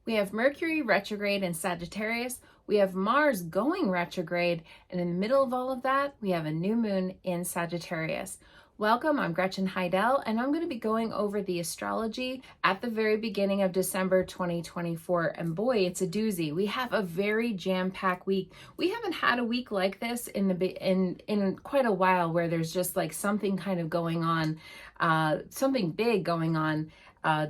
We have Mercury retrograde in Sagittarius. We have Mars going retrograde. And in the middle of all of that, we have a new moon in Sagittarius. Welcome, I'm Gretchen Heidel, and I'm going to be going over the astrology at the very beginning of December 2024. And boy, it's a doozy. We have a very jam-packed week. We haven't had a week like this in quite a while, where there's just like something kind of going on, something big going on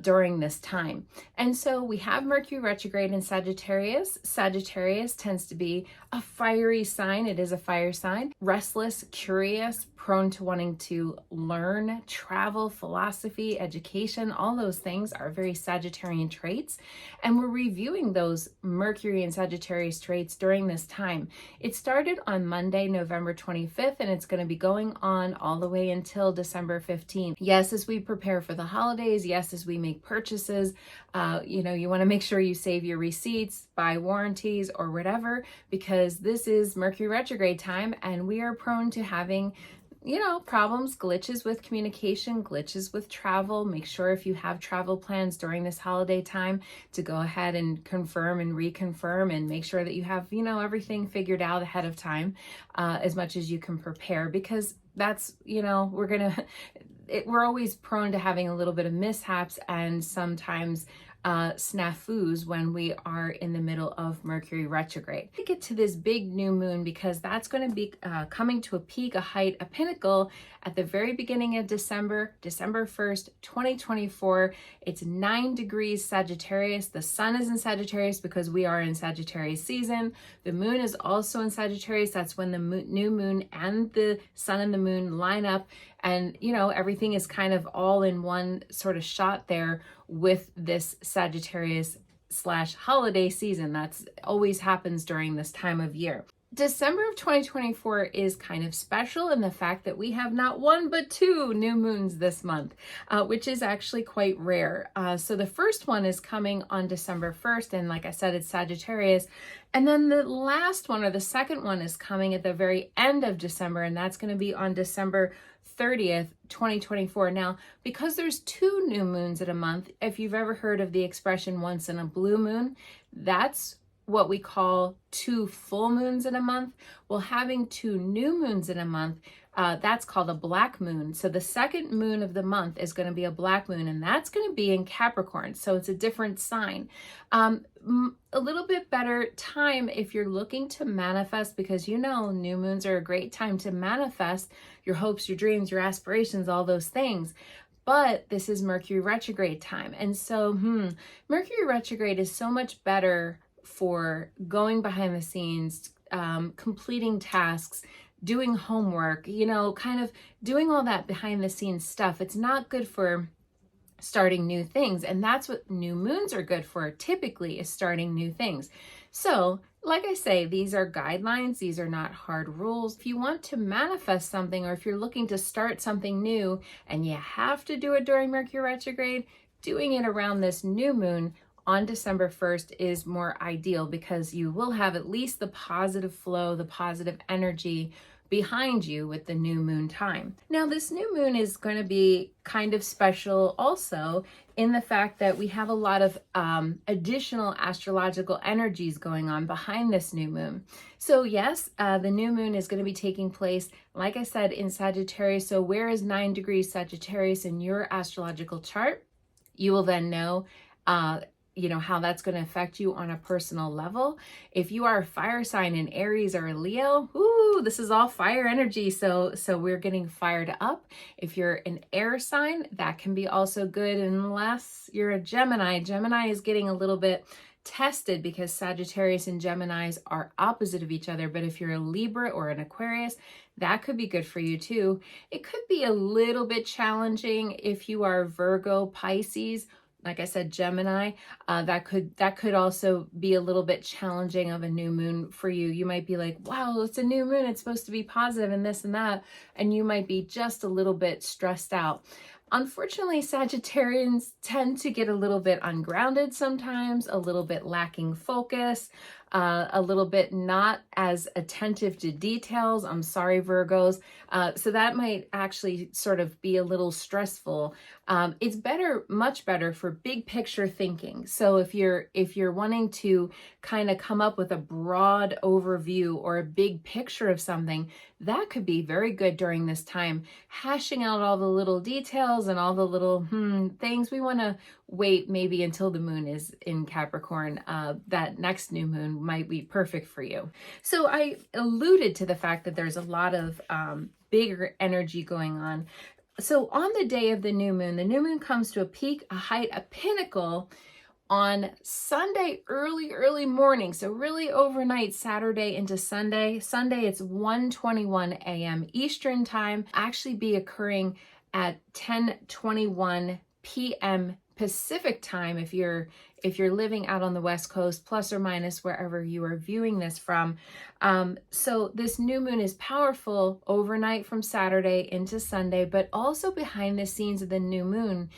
during this time. And so we have Mercury retrograde in Sagittarius. Sagittarius tends to be a fiery sign. It is a fire sign. Restless, curious, prone to wanting to learn, travel, philosophy, education, all those things are very Sagittarian traits. And we're reviewing those Mercury and Sagittarius traits during this time. It started on Monday, November 25th, and it's going to be going on all the way until December 15th. Yes, as we prepare for the holidays, yes, as we make purchases, you want to make sure you save your receipts, buy warranties or whatever, because this is Mercury retrograde time and we are prone to having problems, glitches with communication, glitches with travel. Make sure if you have travel plans during this holiday time to go ahead and confirm and reconfirm and make sure that you have, everything figured out ahead of time, as much as you can prepare, because that's, we're always prone to having a little bit of mishaps and sometimes snafus when we are in the middle of Mercury retrograde. We get to this big new moon because that's going to be coming to a peak, a height, a pinnacle at the very beginning of December 1st, 2024. It's 9 degrees Sagittarius. The sun is in Sagittarius because we are in Sagittarius season. The moon is also in Sagittarius. That's when the new moon and the sun and the moon line up. And, everything is kind of all in one sort of shot there with this Sagittarius / holiday season. That's always happens during this time of year. December of 2024 is kind of special in the fact that we have not one but two new moons this month, which is actually quite rare. So the first one is coming on December 1st, and like I said, it's Sagittarius. And then the last one, or the second one, is coming at the very end of December, and that's going to be on December 30th, 2024. Now, because there's two new moons in a month, if you've ever heard of the expression once in a blue moon, that's what we call two full moons in a month. Well, having two new moons in a month, that's called a black moon. So the second moon of the month is going to be a black moon, and that's going to be in Capricorn. So it's a different sign. A little bit better time if you're looking to manifest, because new moons are a great time to manifest your hopes, your dreams, your aspirations, all those things. But this is Mercury retrograde time. And so Mercury retrograde is so much better for going behind the scenes, completing tasks, doing homework, kind of doing all that behind the scenes stuff. It's not good for starting new things. And that's what new moons are good for, typically, is starting new things. So, like I say, these are guidelines. These are not hard rules. If you want to manifest something, or if you're looking to start something new and you have to do it during Mercury retrograde, doing it around this new moon on December 1st is more ideal, because you will have at least the positive flow, the positive energy behind you with the new moon time. Now, this new moon is going to be kind of special also in the fact that we have a lot of additional astrological energies going on behind this new moon. So yes, the new moon is going to be taking place, like I said, in Sagittarius. So where is 9 degrees Sagittarius in your astrological chart? You will then know how that's going to affect you on a personal level. If you are a fire sign in Aries or a Leo, this is all fire energy. So we're getting fired up. If you're an air sign, that can be also good, unless you're a Gemini. Gemini is getting a little bit tested because Sagittarius and Geminis are opposite of each other. But if you're a Libra or an Aquarius, that could be good for you too. It could be a little bit challenging if you are Virgo, Pisces. Like I said, Gemini, that could also be a little bit challenging of a new moon for you. You might be like, wow, it's a new moon. It's supposed to be positive and this and that. And you might be just a little bit stressed out. Unfortunately, Sagittarians tend to get a little bit ungrounded sometimes, a little bit lacking focus. a little bit not as attentive to details. I'm sorry, Virgos. So that might actually sort of be a little stressful. It's better, much better for big picture thinking. So if you're wanting to kind of come up with a broad overview or a big picture of something, that could be very good during this time. Hashing out all the little details and all the little things, we want to wait maybe until the moon is in Capricorn. That next new moon might be perfect for you. So I alluded to the fact that there's a lot of bigger energy going on. So on the day of the new moon comes to a peak, a height, a pinnacle on Sunday, early morning. So really overnight, Saturday into Sunday. Sunday, it's 1:21 a.m. Eastern time. Actually be occurring at 10:21 p.m. Pacific time if you're living out on the West Coast, plus or minus wherever you are viewing this from. So this new moon is powerful overnight from Saturday into Sunday, but also behind the scenes of the new moon,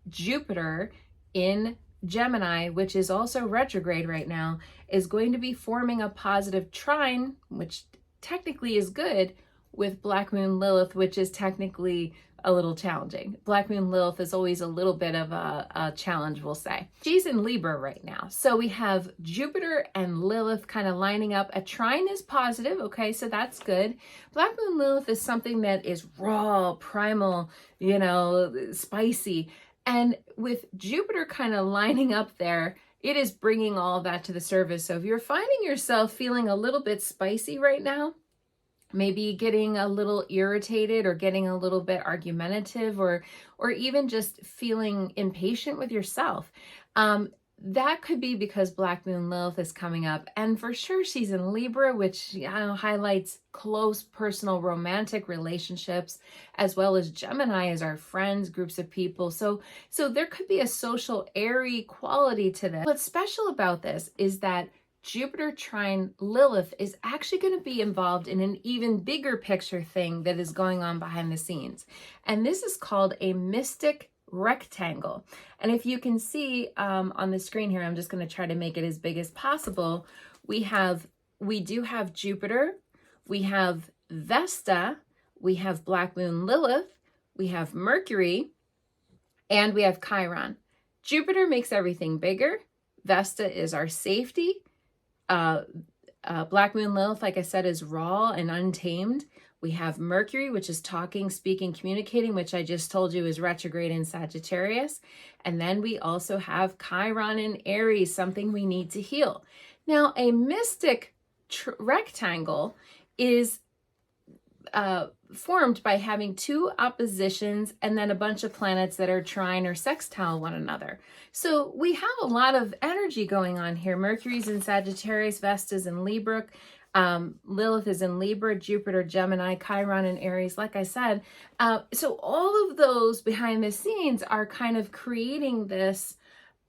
Jupiter in Gemini, which is also retrograde right now, is going to be forming a positive trine, which technically is good, with Black Moon Lilith, which is technically a little challenging. Black Moon Lilith is always a little bit of a challenge, we'll say. She's in Libra right now. So we have Jupiter and Lilith kind of lining up. A trine is positive, okay, so that's good. Black Moon Lilith is something that is raw, primal, spicy. And with Jupiter kind of lining up there, it is bringing all of that to the surface. So if you're finding yourself feeling a little bit spicy right now, maybe getting a little irritated or getting a little bit argumentative or even just feeling impatient with yourself, that could be because Black Moon Lilith is coming up. And for sure, she's in Libra, which highlights close personal romantic relationships, as well as Gemini as our friends, groups of people. So there could be a social, airy quality to this. What's special about this is that Jupiter trine Lilith is actually going to be involved in an even bigger picture thing that is going on behind the scenes. And this is called a mystic rectangle. And if you can see on the screen here, I'm just going to try to make it as big as possible. We do have Jupiter, we have Vesta, we have Black Moon Lilith, we have Mercury, and we have Chiron. Jupiter makes everything bigger. Vesta is our safety. Black Moon Lilith, like I said, is raw and untamed. We have Mercury, which is talking, speaking, communicating, which I just told you is retrograde in Sagittarius. And then we also have Chiron in Aries, something we need to heal. Now, a mystic rectangle is formed by having two oppositions and then a bunch of planets that are trine or sextile one another. So we have a lot of energy going on here. Mercury's in Sagittarius, Vesta's in Libra, Lilith is in Libra, Jupiter, Gemini, Chiron, and Aries, like I said. So all of those behind the scenes are kind of creating this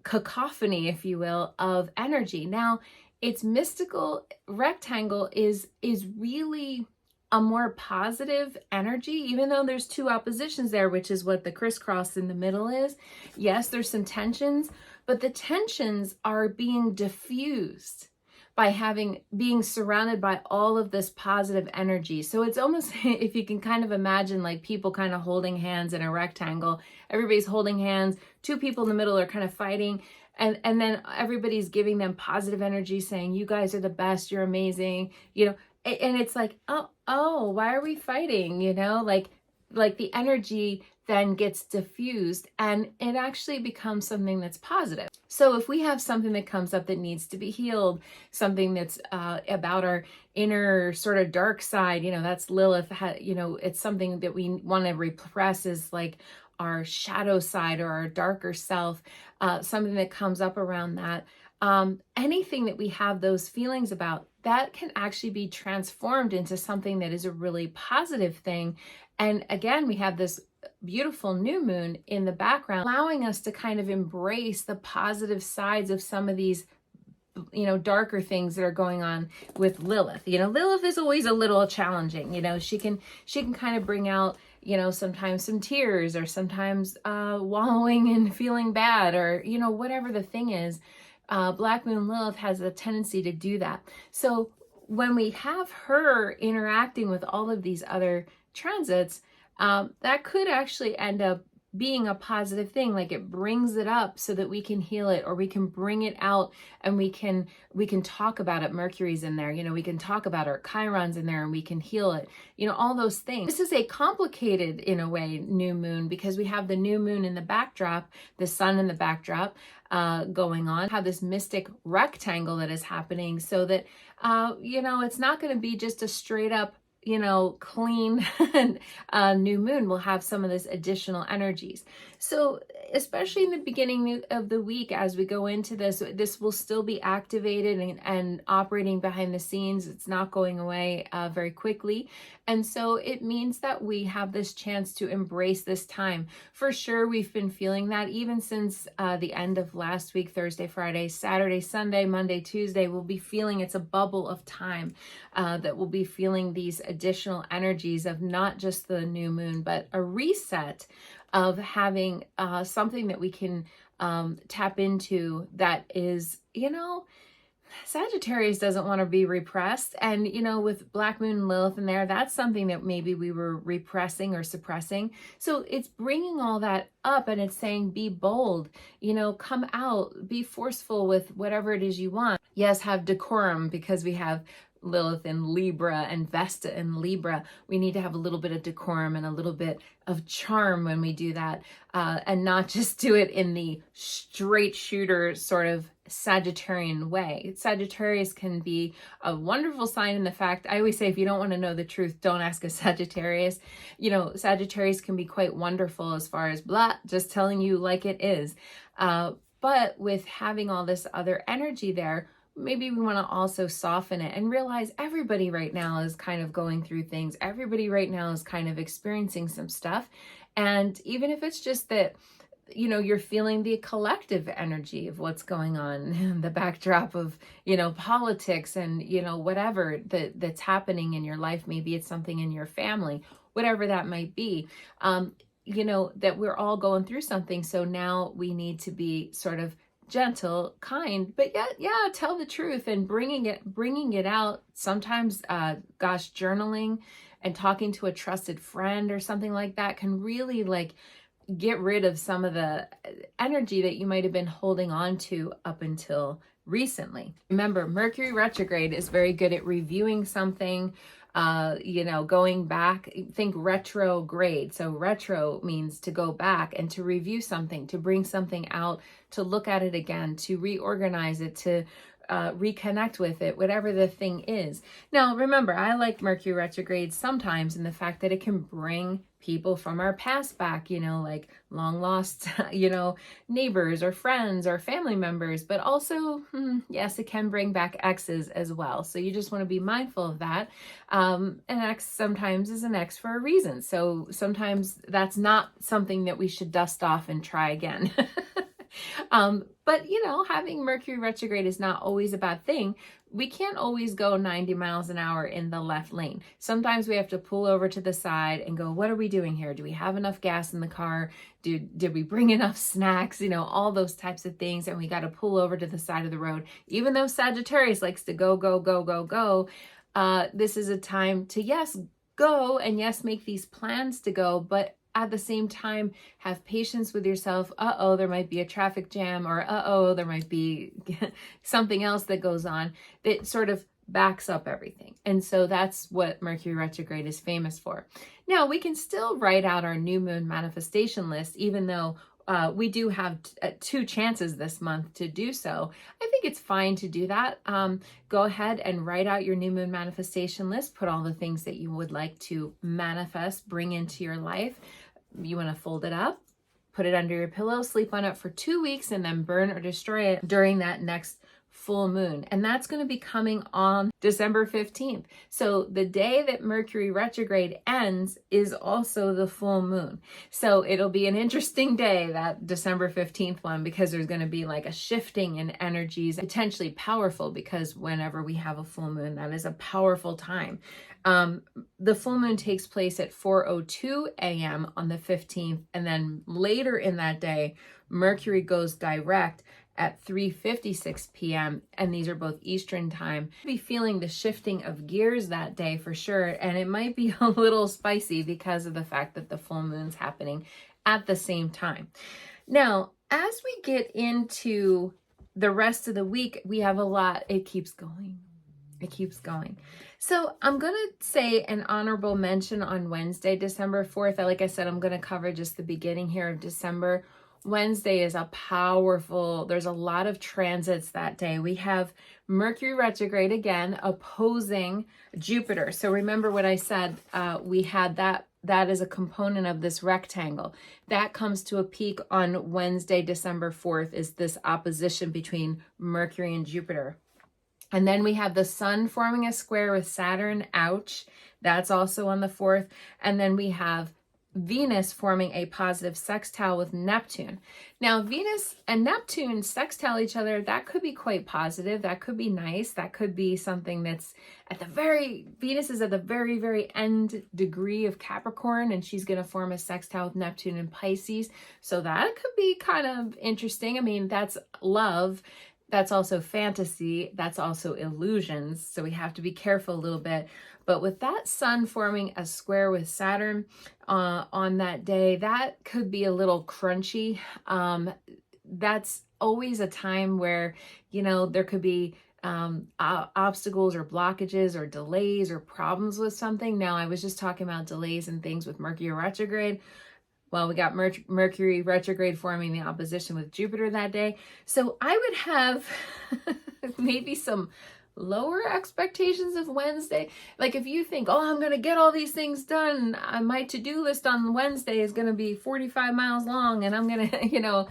cacophony, if you will, of energy. Now, its mystical rectangle is really a more positive energy, even though there's two oppositions there, which is what the crisscross in the middle is. Yes, there's some tensions, but the tensions are being diffused by being surrounded by all of this positive energy. So it's almost, if you can kind of imagine, like people kind of holding hands in a rectangle, everybody's holding hands, two people in the middle are kind of fighting, and then everybody's giving them positive energy, saying, you guys are the best, you're amazing, and it's like, oh, why are we fighting? Like the energy then gets diffused and it actually becomes something that's positive. So if we have something that comes up that needs to be healed, something that's about our inner sort of dark side, that's Lilith, it's something that we want to repress, is like our shadow side or our darker self, something that comes up around that. Anything that we have those feelings about, that can actually be transformed into something that is a really positive thing. And again, we have this beautiful new moon in the background, allowing us to kind of embrace the positive sides of some of these, darker things that are going on with Lilith. Lilith is always a little challenging. She can kind of bring out, sometimes some tears, or sometimes wallowing and feeling bad, or, whatever the thing is. Black Moon Lilith has a tendency to do that. So when we have her interacting with all of these other transits, that could actually end up being a positive thing. Like it brings it up so that we can heal it, or we can bring it out and we can talk about it. Mercury's in there, we can talk about it. Chiron's in there and we can heal it, all those things. This is a complicated, in a way, new moon, because we have the new moon in the backdrop, the sun in the backdrop, going on, have this mystic rectangle that is happening, so that it's not going to be just a straight up clean new moon. Will have some of this additional energies. So especially in the beginning of the week, as we go into this will still be activated and operating behind the scenes. It's not going away very quickly. And so it means that we have this chance to embrace this time. For sure, we've been feeling that even since the end of last week, Thursday, Friday, Saturday, Sunday, Monday, Tuesday. We'll be feeling it's a bubble of time that we'll be feeling these additional energies of not just the new moon, but a reset of having something that we can tap into that is, Sagittarius doesn't want to be repressed. And, with Black Moon and Lilith in there, that's something that maybe we were repressing or suppressing. So it's bringing all that up and it's saying, be bold, come out, be forceful with whatever it is you want. Yes, have decorum, because we have Lilith in Libra and Vesta in Libra. We need to have a little bit of decorum and a little bit of charm when we do that, and not just do it in the straight shooter sort of Sagittarian way. Sagittarius can be a wonderful sign in the fact, I always say, if you don't want to know the truth, don't ask a Sagittarius. Sagittarius can be quite wonderful as far as just telling you like it is. But with having all this other energy there, maybe we want to also soften it and realize everybody right now is kind of going through things. Everybody right now is kind of experiencing some stuff. And even if it's just that, you're feeling the collective energy of what's going on, the backdrop of, politics and, whatever that's happening in your life. Maybe it's something in your family, whatever that might be, that we're all going through something. So now we need to be sort of gentle, kind, but yet, tell the truth and bringing it out. Sometimes, journaling and talking to a trusted friend or something like that can really get rid of some of the energy that you might have been holding on to up until recently. Remember, Mercury retrograde is very good at reviewing something, going back. Think retrograde. So retro means to go back and to review something, to bring something out, to look at it again, to reorganize it, to reconnect with it, whatever the thing is. Now, remember, I like Mercury retrograde sometimes in the fact that it can bring people from our past back, like long lost, neighbors or friends or family members, but also, yes, it can bring back exes as well. So you just want to be mindful of that. An ex sometimes is an ex for a reason. So sometimes that's not something that we should dust off and try again. But having Mercury retrograde is not always a bad thing. We can't always go 90 miles an hour in the left lane. Sometimes we have to pull over to the side and go, what are we doing here? Do we have enough gas in the car? Did we bring enough snacks? All those types of things. And we got to pull over to the side of the road. Even though Sagittarius likes to go, go, go, go, go, this is a time to, yes, go, and yes, make these plans to go, but at the same time, have patience with yourself. There might be a traffic jam, or there might be something else that goes on that sort of backs up everything. And so that's what Mercury retrograde is famous for. Now, we can still write out our new moon manifestation list, even though we do have 2 chances this month to do so. I think it's fine to do that. Go ahead and write out your new moon manifestation list. Put all the things that you would like to manifest, bring into your life. You want to fold it up, put it under your pillow, sleep on it for 2 weeks, and then burn or destroy it during that next full moon. And that's going to be coming on December 15th. So the day that Mercury retrograde ends is also the full moon. So it'll be an interesting day, that December 15th one, because there's going to be like a shifting in energies, potentially powerful, because whenever we have a full moon, that is a powerful time. The full moon takes place at 4:02 a.m. on the 15th. And then later in that day, Mercury goes direct at 3:56 p.m. and these are both Eastern time. Be feeling the shifting of gears that day for sure, and it might be a little spicy because of the fact that the full moon's happening at the same time. Now, as we get into the rest of the week, we have a lot. It keeps going. It keeps going. So I'm going to say an honorable mention on Wednesday, December 4th. Like I said, I'm going to cover just the beginning here of December. Wednesday is a powerful, there's a lot of transits that day. We have Mercury retrograde again, opposing Jupiter. So remember what I said, we had that is a component of this rectangle. That comes to a peak on Wednesday, December 4th, is this opposition between Mercury and Jupiter. And then we have the sun forming a square with Saturn, ouch, that's also on the 4th. And then we have Venus forming a positive sextile with Neptune. Now, Venus and Neptune sextile each other. That could be quite positive. That could be nice. That could be something that's at the Venus is at the very, very end degree of Capricorn, and she's going to form a sextile with Neptune and Pisces. So that could be kind of interesting. I mean, that's love. That's also fantasy. That's also illusions. So we have to be careful a little bit. But with that sun forming a square with Saturn on that day, that could be a little crunchy. That's always a time where, you know, there could be obstacles or blockages or delays or problems with something. Now, I was just talking about delays and things with Mercury retrograde. Well, we got Mercury retrograde forming the opposition with Jupiter that day. So I would have maybe some lower expectations of Wednesday. Like if you think, oh, I'm going to get all these things done. My to-do list on Wednesday is going to be 45 miles long and I'm going to, you know,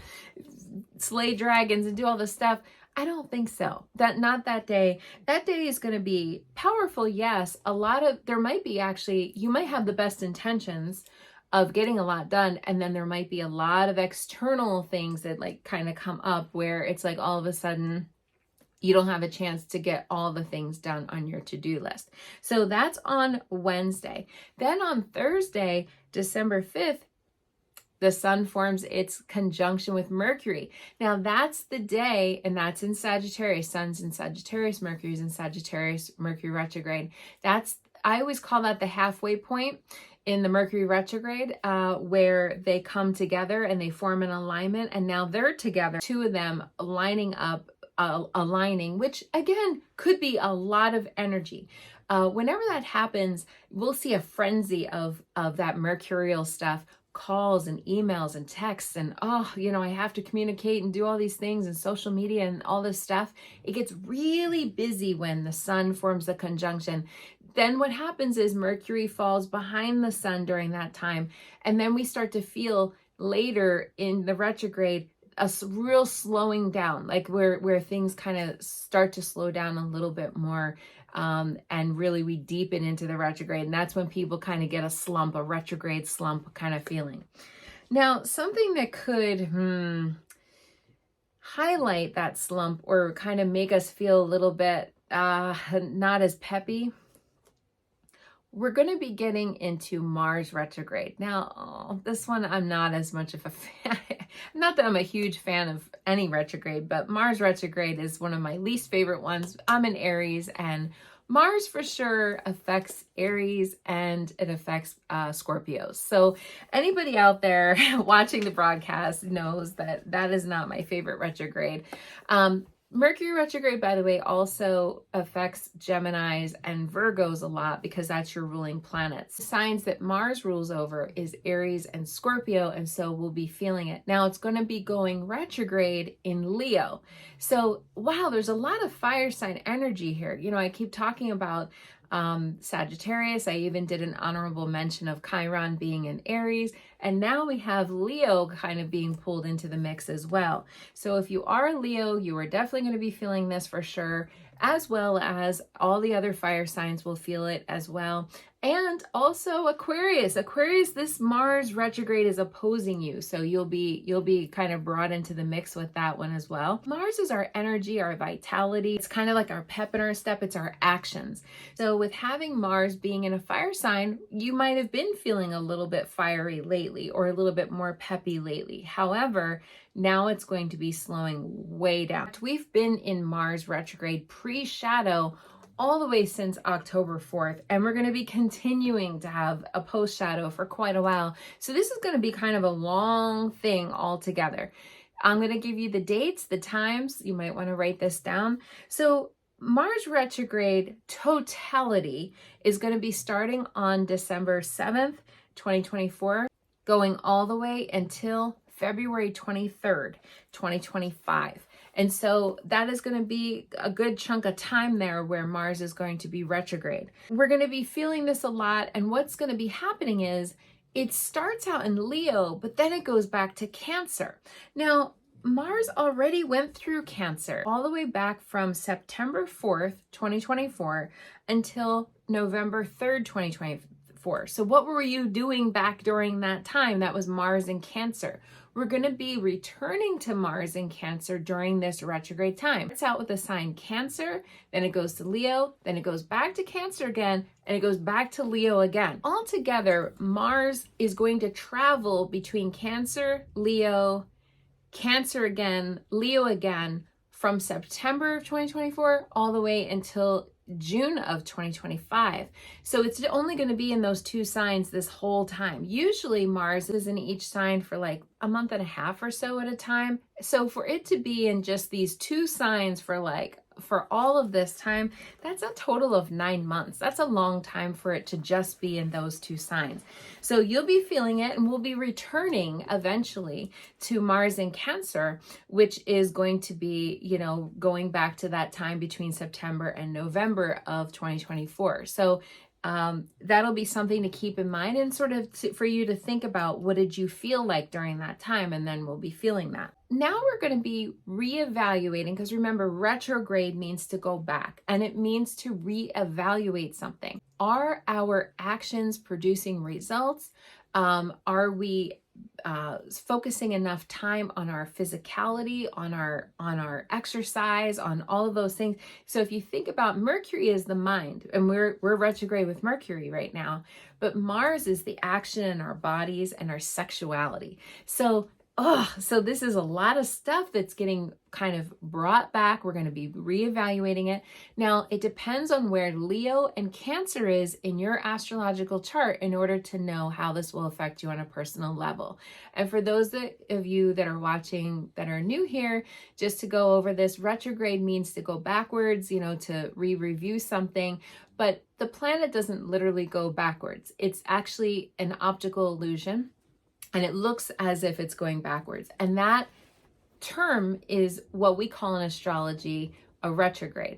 slay dragons and do all this stuff. I don't think so. Not that day. That day is going to be powerful. Yes. There might be actually, you might have the best intentions of getting a lot done. And then there might be a lot of external things that like kind of come up where it's like all of a sudden you don't have a chance to get all the things done on your to-do list. So that's on Wednesday. Then on Thursday, December 5th, the sun forms its conjunction with Mercury. Now that's the day, and that's in Sagittarius. Sun's in Sagittarius, Mercury's in Sagittarius, Mercury retrograde. I always call that the halfway point in the Mercury retrograde, where they come together and they form an alignment, and now they're together, two of them lining up, aligning, which again could be a lot of energy. Whenever that happens, we'll see a frenzy of that mercurial stuff, calls and emails and texts and, oh, you know, I have to communicate and do all these things and social media and all this stuff. It gets really busy when the sun forms the conjunction. Then what happens is Mercury falls behind the sun during that time. And then we start to feel later in the retrograde a real slowing down, like where things kind of start to slow down a little bit more. And really we deepen into the retrograde. And that's when people kind of get a slump, a retrograde slump kind of feeling. Now, something that could highlight that slump or kind of make us feel a little bit not as peppy, we're going to be getting into Mars retrograde. Now, this one, I'm not as much of a fan. Not that I'm a huge fan of any retrograde, but Mars retrograde is one of my least favorite ones. I'm in Aries, and Mars for sure affects Aries and it affects Scorpios. So anybody out there watching the broadcast knows that that is not my favorite retrograde. Mercury retrograde, by the way, also affects Geminis and Virgos a lot because that's your ruling planets. The signs that Mars rules over is Aries and Scorpio, and so we'll be feeling it. Now it's going to be going retrograde in Leo. So, wow, there's a lot of fire sign energy here. You know, I keep talking about Sagittarius. I even did an honorable mention of Chiron being in Aries. And now we have Leo kind of being pulled into the mix as well. So if you are a Leo, you are definitely going to be feeling this for sure, as well as all the other fire signs will feel it as well. And also Aquarius. Aquarius, this Mars retrograde is opposing you. So you'll be kind of brought into the mix with that one as well. Mars is our energy, our vitality. It's kind of like our pep in our step. It's our actions. So with having Mars being in a fire sign, you might have been feeling a little bit fiery lately or a little bit more peppy lately. However, now it's going to be slowing way down. We've been in Mars retrograde pre-shadow all the way since October 4th, and we're going to be continuing to have a post shadow for quite a while. So this is going to be kind of a long thing altogether. I'm going to give you the dates, the times. You might want to write this down. So Mars retrograde totality is going to be starting on December 7th, 2024, going all the way until February 23rd, 2025. And so that is going to be a good chunk of time there where Mars is going to be retrograde. We're going to be feeling this a lot. And what's going to be happening is it starts out in Leo, but then it goes back to Cancer. Now, Mars already went through Cancer all the way back from September 4th, 2024 until November 3rd, 2024. So what were you doing back during that time? That was Mars in Cancer. We're going to be returning to Mars in Cancer during this retrograde time. It's out with the sign Cancer, then it goes to Leo, then it goes back to Cancer again, and it goes back to Leo again. Altogether, Mars is going to travel between Cancer, Leo, Cancer again, Leo again, from September of 2024 all the way until June of 2025. So it's only going to be in those two signs this whole time. Usually Mars is in each sign for like a month and a half or so at a time. So for it to be in just these two signs for all of this time, that's a total of 9 months. That's a long time for it to just be in those two signs. So you'll be feeling it, and we'll be returning eventually to Mars in Cancer, which is going to be, going back to that time between September and November of 2024. So that'll be something to keep in mind, and sort of for you to think about, what did you feel like during that time? And then we'll be feeling that. Now we're going to be reevaluating, because remember, retrograde means to go back, and it means to reevaluate something. Are our actions producing results? Are we focusing enough time on our physicality, on our exercise, on all of those things? So if you think about Mercury is the mind, and we're retrograde with Mercury right now, but Mars is the action in our bodies and our sexuality. So this is a lot of stuff that's getting kind of brought back. We're going to be reevaluating it. Now, it depends on where Leo and Cancer is in your astrological chart in order to know how this will affect you on a personal level. And for those of you that are watching that are new here, just to go over this, retrograde means to go backwards, to review something. But the planet doesn't literally go backwards. It's actually an optical illusion. And it looks as if it's going backwards. And that term is what we call in astrology a retrograde.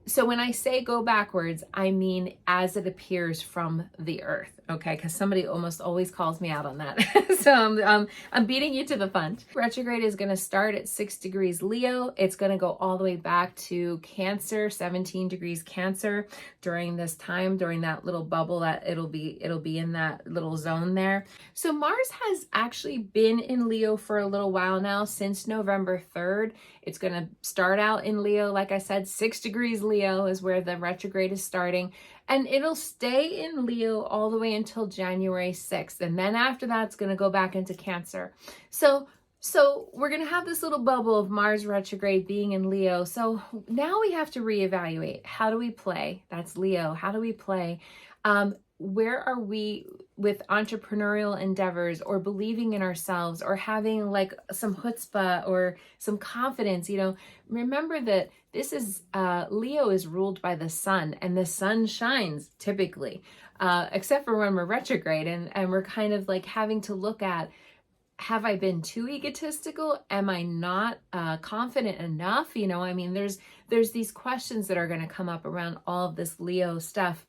So when I say go backwards, I mean as it appears from the earth, okay? Because somebody almost always calls me out on that. So I'm beating you to the punch. Retrograde is going to start at 6 degrees Leo. It's going to go all the way back to Cancer, 17 degrees Cancer during this time, during that little bubble that it'll be in that little zone there. So Mars has actually been in Leo for a little while now, since November 3rd. It's going to start out in Leo, like I said, 6 degrees Leo is where the retrograde is starting. And it'll stay in Leo all the way until January 6th. And then after that, it's going to go back into Cancer. So we're going to have this little bubble of Mars retrograde being in Leo. So now we have to reevaluate. How do we play? That's Leo. How do we play? Where are we with entrepreneurial endeavors, or believing in ourselves, or having like some chutzpah or some confidence? Remember that this is Leo is ruled by the sun, and the sun shines typically, except for when we're retrograde, and we're kind of like having to look at, have I been too egotistical? Am I not confident enough? There's these questions that are going to come up around all of this Leo stuff.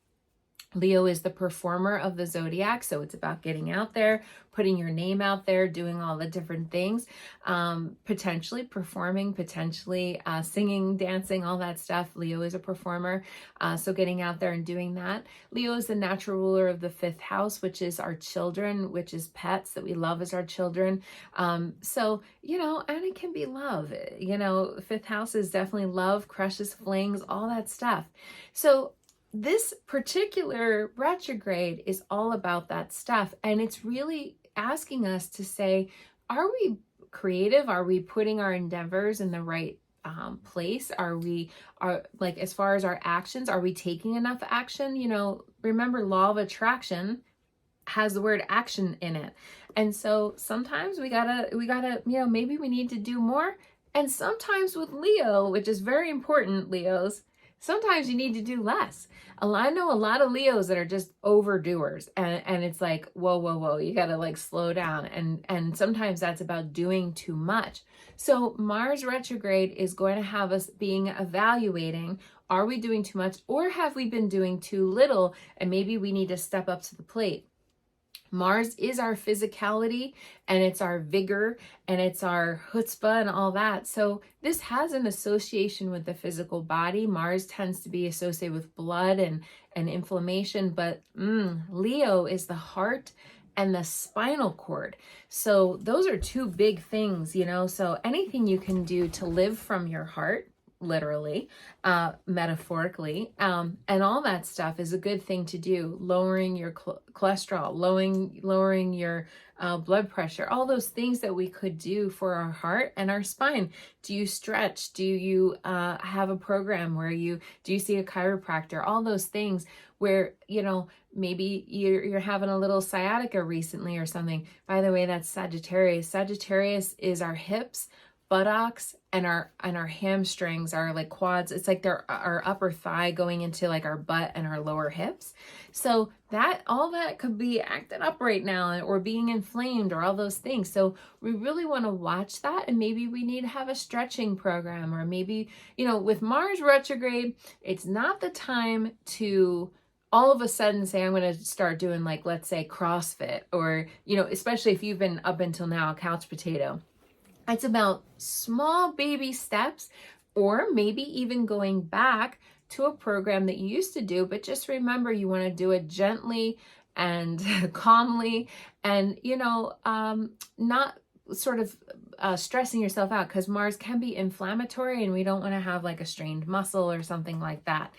Leo is the performer of the zodiac, so it's about getting out there, putting your name out there, doing all the different things, potentially performing, potentially singing, dancing, all that stuff. Leo is a performer, so getting out there and doing that. Leo is the natural ruler of the 5th house, which is our children, which is pets that we love as our children. So, and it can be love. 5th house is definitely love, crushes, flings, all that stuff. So this particular retrograde is all about that stuff. And it's really asking us to say, are we creative? Are we putting our endeavors in the right place? Are like, as far as our actions, are we taking enough action? Remember, law of attraction has the word action in it. And so sometimes we gotta, maybe we need to do more. And sometimes with Leo, which is very important, Leos, sometimes you need to do less. I know a lot of Leos that are just overdoers, and it's like, whoa, you gotta like slow down. And sometimes that's about doing too much. So Mars retrograde is going to have us evaluating, are we doing too much, or have we been doing too little? And maybe we need to step up to the plate. Mars is our physicality, and it's our vigor, and it's our chutzpah and all that. So this has an association with the physical body. Mars tends to be associated with blood and inflammation, but Leo is the heart and the spinal cord. So those are two big things, so anything you can do to live from your heart, literally, metaphorically, and all that stuff is a good thing to do. Lowering your cholesterol, lowering your blood pressure, all those things that we could do for our heart and our spine. Do you stretch? Do you have a program where do you see a chiropractor? All those things where, maybe you're having a little sciatica recently or something. By the way, that's Sagittarius. Sagittarius is our hips, buttocks, and our hamstrings, our like quads. It's like our upper thigh going into like our butt and our lower hips. So all that could be acting up right now, or being inflamed, or all those things. So we really want to watch that, and maybe we need to have a stretching program, or maybe, with Mars retrograde, it's not the time to all of a sudden say, I'm going to start doing, like, let's say CrossFit, or, especially if you've been up until now a couch potato. It's about small baby steps, or maybe even going back to a program that you used to do, but just remember, you want to do it gently and calmly, and, not sort of stressing yourself out, because Mars can be inflammatory, and we don't want to have like a strained muscle or something like that.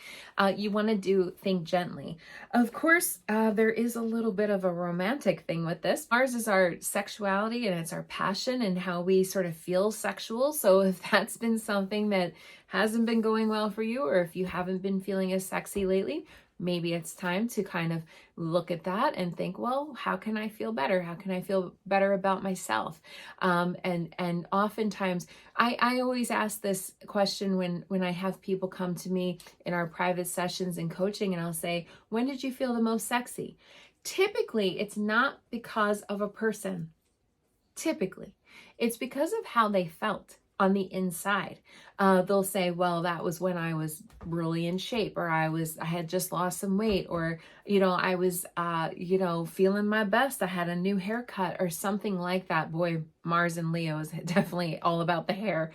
You want to think gently. Of course, there is a little bit of a romantic thing with this. Mars is our sexuality, and it's our passion and how we sort of feel sexual. So if that's been something that hasn't been going well for you, or if you haven't been feeling as sexy lately, maybe it's time to kind of look at that and think, well, how can I feel better? How can I feel better about myself? And oftentimes, I always ask this question when I have people come to me in our private sessions and coaching, and I'll say, when did you feel the most sexy? Typically, it's not because of a person. Typically, it's because of how they felt on the inside. They'll say, well, that was when I was really in shape, or I had just lost some weight, or, I was, feeling my best. I had a new haircut or something like that. Boy, Mars and Leo is definitely all about the hair.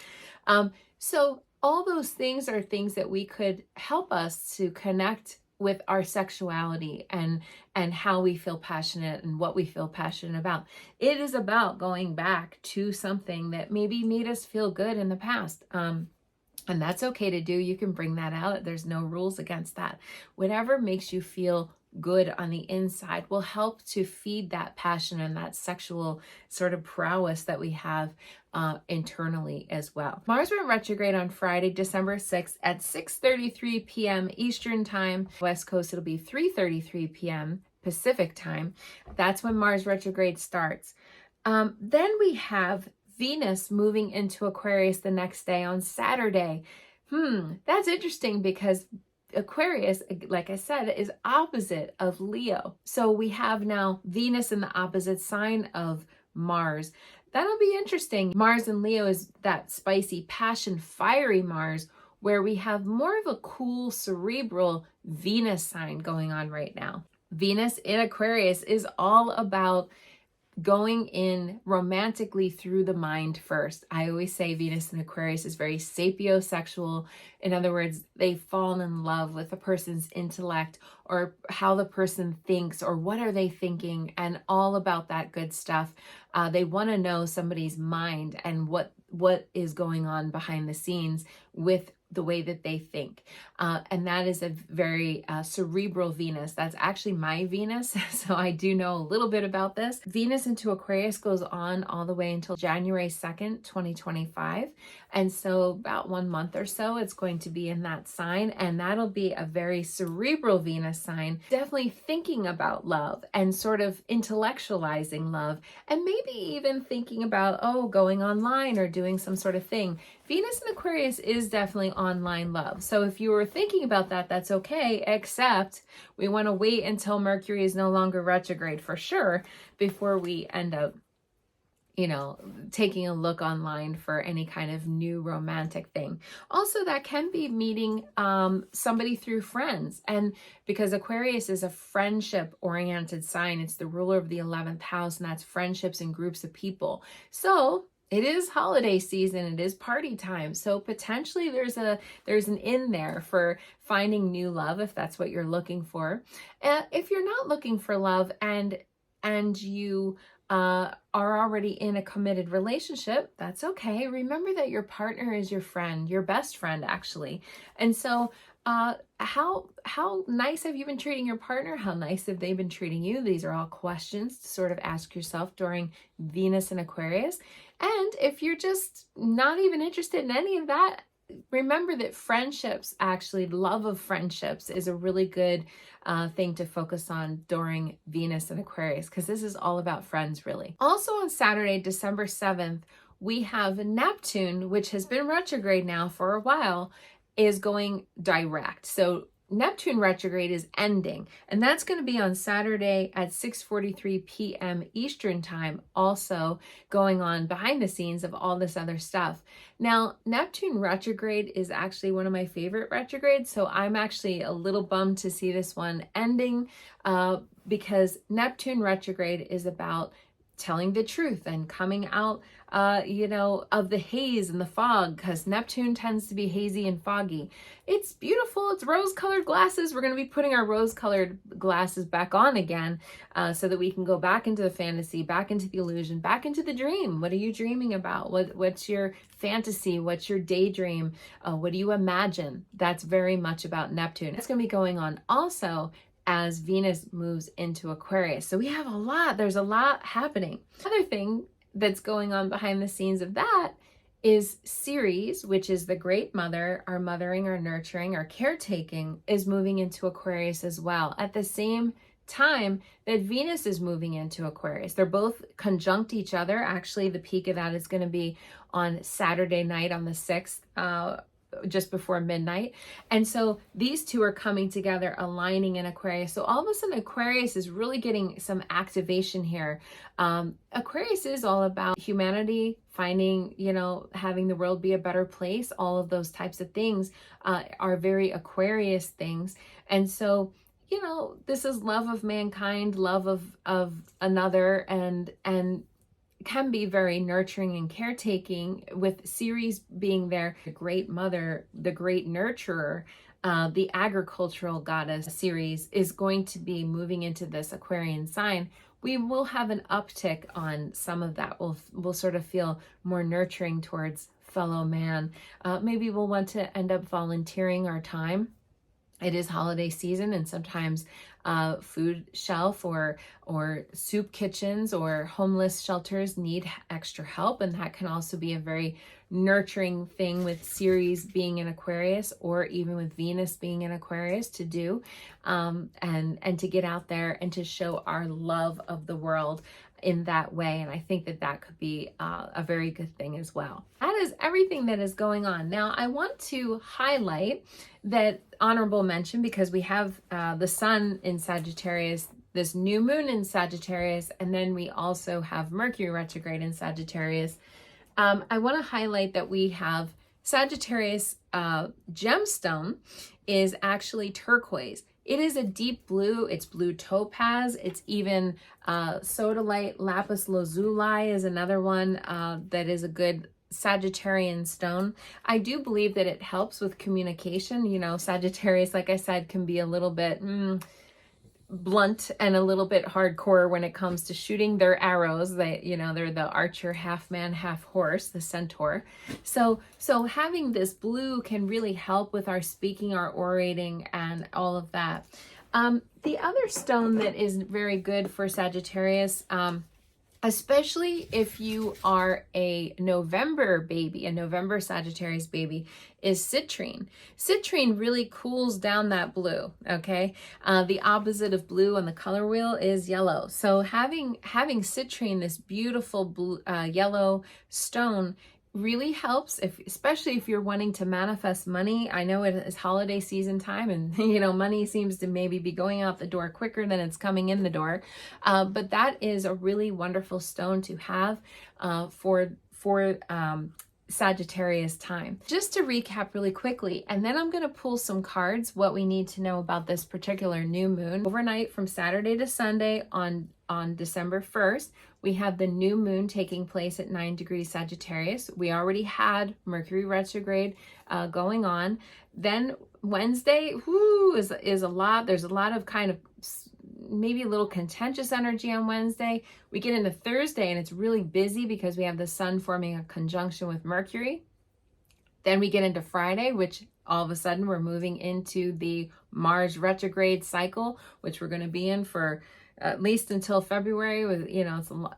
So all those things are things that we could help us to connect with our sexuality and how we feel passionate and what we feel passionate about. It is about going back to something that maybe made us feel good in the past. And that's okay to do. You can bring that out. There's no rules against that. Whatever makes you feel good on the inside will help to feed that passion and that sexual sort of prowess that we have internally as well. Mars went retrograde on Friday, December 6th at 6:33 p.m. Eastern Time. West Coast, it'll be 3:33 p.m. Pacific Time. That's when Mars retrograde starts. Then we have Venus moving into Aquarius the next day on Saturday. That's interesting, because Aquarius, like I said, is opposite of Leo. So we have now Venus in the opposite sign of Mars. That'll be interesting. Mars and Leo is that spicy, passion, fiery Mars, where we have more of a cool cerebral Venus sign going on right now. Venus in Aquarius is all about going in romantically through the mind first. I always say Venus in Aquarius is very sapiosexual. In other words, they fall in love with a person's intellect or how the person thinks or what are they thinking and all about that good stuff. They want to know somebody's mind and what is going on behind the scenes with the way that they think. And that is a very cerebral Venus. That's actually my Venus. So I do know a little bit about this. Venus into Aquarius goes on all the way until January 2nd, 2025. And so about 1 month or so, it's going to be in that sign. And that'll be a very cerebral Venus sign, definitely thinking about love and sort of intellectualizing love. And maybe even thinking about, going online or doing some sort of thing. Venus in Aquarius is definitely online love. So if you were thinking about that, that's okay, except we want to wait until Mercury is no longer retrograde for sure before we end up, taking a look online for any kind of new romantic thing. Also, that can be meeting somebody through friends. And because Aquarius is a friendship-oriented sign, it's the ruler of the 11th house, and that's friendships and groups of people. So it is holiday season, it is party time. So potentially there's an in there for finding new love if that's what you're looking for. If you're not looking for love and you are already in a committed relationship, that's okay. Remember that your partner is your friend, your best friend actually. And so how nice have you been treating your partner? How nice have they been treating you? These are all questions to sort of ask yourself during Venus and Aquarius. And if you're just not even interested in any of that, remember that friendships, actually, love of friendships is a really good thing to focus on during Venus and Aquarius, because this is all about friends, really. Also on Saturday, December 7th, we have Neptune, which has been retrograde now for a while, is going direct. So Neptune retrograde is ending, and that's going to be on Saturday at 6:43 p.m. Eastern time, also going on behind the scenes of all this other stuff. Now, Neptune retrograde is actually one of my favorite retrogrades, so I'm actually a little bummed to see this one ending because Neptune retrograde is about telling the truth and coming out, of the haze and the fog, because Neptune tends to be hazy and foggy. It's beautiful. It's rose-colored glasses. We're going to be putting our rose-colored glasses back on again so that we can go back into the fantasy, back into the illusion, back into the dream. What are you dreaming about? What's your fantasy? What's your daydream? What do you imagine? That's very much about Neptune. It's going to be going on also as Venus moves into Aquarius. So we have there's a lot happening. Another thing that's going on behind the scenes of that is Ceres, which is the great mother, our mothering, our nurturing, our caretaking, is moving into Aquarius as well at the same time that Venus is moving into Aquarius. They're both conjunct each other. Actually, the peak of that is going to be on Saturday night on the 6th, just before midnight. And so these two are coming together, aligning in Aquarius. So all of a sudden Aquarius is really getting some activation here. Aquarius is all about humanity, finding, having the world be a better place. All of those types of things are very Aquarius things. And so, this is love of mankind, love of another, and can be very nurturing and caretaking, with Ceres being there, the great mother, the great nurturer. The agricultural goddess Ceres is going to be moving into this Aquarian sign. We will have an uptick on some of that. We'll sort of feel more nurturing towards fellow man. Maybe we'll want to end up volunteering our time. It is holiday season, and sometimes food shelf or soup kitchens or homeless shelters need extra help, and that can also be a very nurturing thing with Ceres being in Aquarius, or even with Venus being in Aquarius, to do and to get out there and to show our love of the world in that way. And I think that could be a very good thing as well. That is everything that is going on. Now, I want to highlight that honorable mention, because we have the sun in Sagittarius, this new moon in Sagittarius, and then we also have Mercury retrograde in Sagittarius. I want to highlight that we have Sagittarius gemstone is actually turquoise. It is a deep blue, it's blue topaz, it's even sodalite lapis lazuli is another one that is a good Sagittarian stone. I do believe that it helps with communication. You know, Sagittarius, like I said, can be a little bit blunt and a little bit hardcore when it comes to shooting their arrows. They're the archer, half man, half horse, the centaur. So having this blue can really help with our speaking, our orating, and all of that. The other stone that is very good for Sagittarius, especially if you are a November baby, a November Sagittarius baby, is citrine. Citrine really cools down that blue, okay? The opposite of blue on the color wheel is yellow. So having citrine, this beautiful blue, yellow stone, really helps, especially if you're wanting to manifest money. I know it is holiday season time, and money seems to maybe be going out the door quicker than it's coming in the door, but that is a really wonderful stone to have for Sagittarius time. Just to recap really quickly, and then I'm going to pull some cards, what we need to know about this particular new moon. Overnight from Saturday to Sunday on December 1st, we have the new moon taking place at 9 degrees Sagittarius. We already had Mercury retrograde going on. Then Wednesday, is a lot. There's a lot of kind of maybe a little contentious energy on Wednesday. We get into Thursday and it's really busy because we have the sun forming a conjunction with Mercury. Then we get into Friday, which all of a sudden we're moving into the Mars retrograde cycle, which we're going to be in for at least until February. With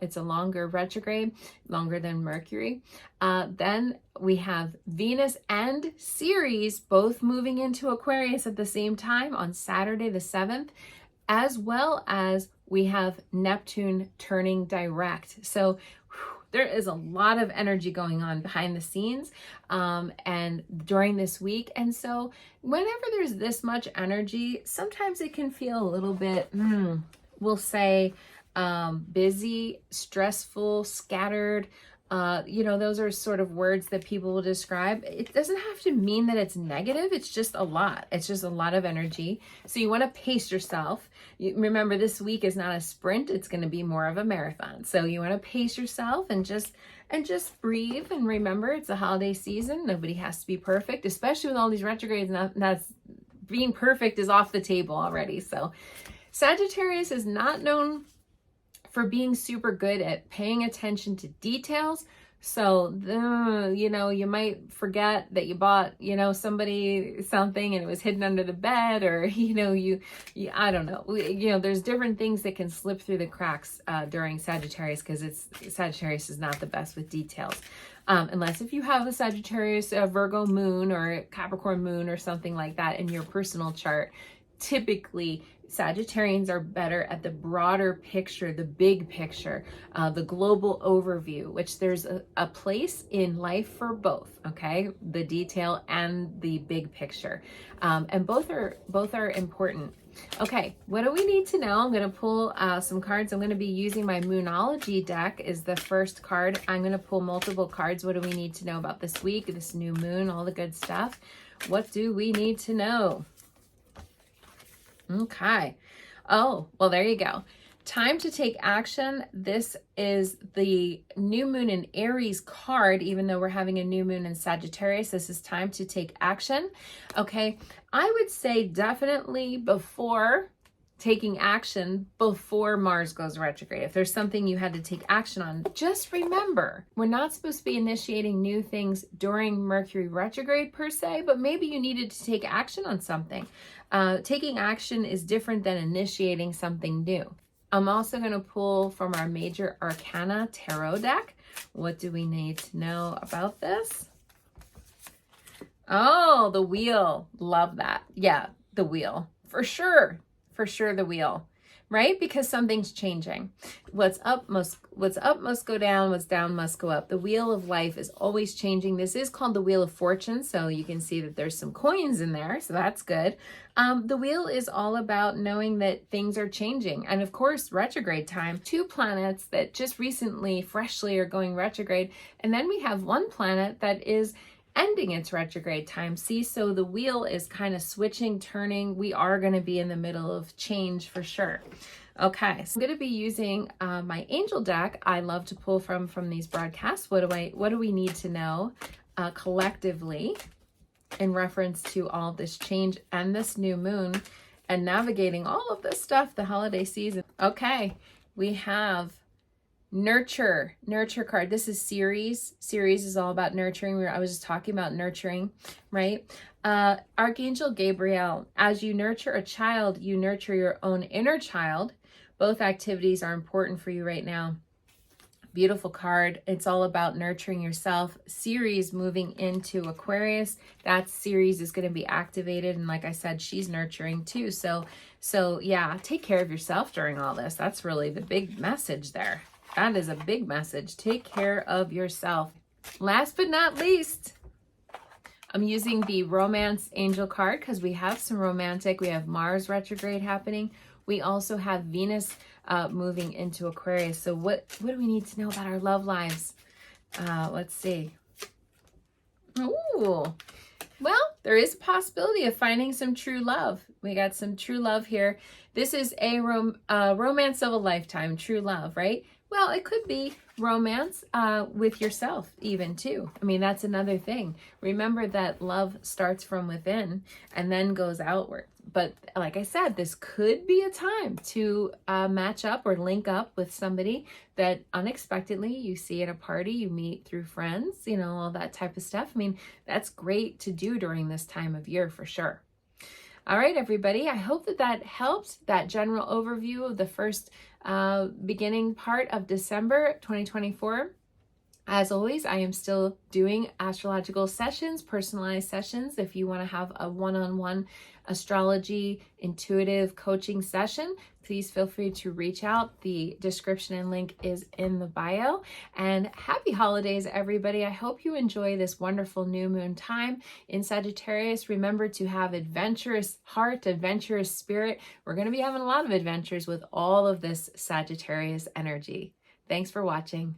it's a longer retrograde, longer than Mercury. Then we have Venus and Ceres both moving into Aquarius at the same time on Saturday the 7th, as well as we have Neptune turning direct. So there is a lot of energy going on behind the scenes and during this week. And so whenever there's this much energy, sometimes it can feel a little bit, we'll say, busy, stressful, scattered. Those are sort of words that people will describe. It doesn't have to mean that it's negative. It's just a lot. It's just a lot of energy. So you want to pace yourself. Remember, this week is not a sprint. It's going to be more of a marathon. So you want to pace yourself and just breathe. And remember, it's a holiday season. Nobody has to be perfect, especially with all these retrogrades. That's being perfect is off the table already. So Sagittarius is not known for being super good at paying attention to details. So, you might forget that you bought, somebody something and it was hidden under the bed, or, I don't know. There's different things that can slip through the cracks during Sagittarius, because Sagittarius is not the best with details. Unless if you have a Sagittarius, a Virgo moon or a Capricorn moon or something like that in your personal chart, typically Sagittarians are better at the broader picture, the big picture, the global overview, which there's a place in life for both, okay? The detail and the big picture. And both are important. Okay, what do we need to know? I'm going to pull some cards. I'm going to be using my Moonology deck is the first card. I'm going to pull multiple cards. What do we need to know about this week, this new moon, all the good stuff? What do we need to know? Okay. Oh, well, there you go. Time to take action. This is the new moon in Aries card, even though we're having a new moon in Sagittarius. This is time to take action. Okay. I would say definitely before taking action, before Mars goes retrograde. If there's something you had to take action on, just remember, we're not supposed to be initiating new things during Mercury retrograde per se, but maybe you needed to take action on something. Taking action is different than initiating something new. I'm also going to pull from our Major Arcana Tarot deck. What do we need to know about this? Oh, the wheel. Love that. Yeah, the wheel. For sure, the wheel. Right? Because something's changing. What's up must go down, what's down must go up. The wheel of life is always changing. This is called the Wheel of Fortune, so you can see that there's some coins in there, so that's good. The wheel is all about knowing that things are changing. And of course, retrograde time, 2 planets that just recently, freshly are going retrograde. And then we have one planet that is ending its retrograde time. See, so the wheel is kind of switching, turning. We are going to be in the middle of change for sure. Okay, so I'm going to be using my angel deck. I love to pull from these broadcasts. What do we need to know collectively in reference to all of this change and this new moon and navigating all of this stuff, the holiday season? Okay, we have nurture card. This is Ceres. Ceres is all about nurturing. I was just talking about nurturing, right? Archangel Gabriel, as you nurture a child, you nurture your own inner child. Both activities are important for you right now. Beautiful card. It's all about nurturing yourself. Ceres moving into Aquarius. That Ceres is going to be activated. And like I said, she's nurturing too. So yeah, take care of yourself during all this. That's really the big message there. That is a big message. Take care of yourself. Last but not least, I'm using the romance angel card because we have some romantic. We have Mars retrograde happening. We also have Venus moving into Aquarius. So what do we need to know about our love lives? Let's see. Ooh, well, there is a possibility of finding some true love. We got some true love here. This is a romance of a lifetime, true love, right? Well, it could be romance with yourself even too. I mean, that's another thing. Remember that love starts from within and then goes outward. But like I said, this could be a time to match up or link up with somebody that unexpectedly you see at a party, you meet through friends, you know, all that type of stuff. I mean, that's great to do during this time of year for sure. All right, everybody, I hope that helped, that general overview of the first beginning part of December 2024. As always, I am still doing astrological sessions, personalized sessions. If you want to have a one-on-one astrology intuitive coaching session, please feel free to reach out. The description and link is in the bio. And happy holidays, everybody. I hope you enjoy this wonderful new moon time in Sagittarius. Remember to have adventurous heart, adventurous spirit. We're going to be having a lot of adventures with all of this Sagittarius energy. Thanks for watching.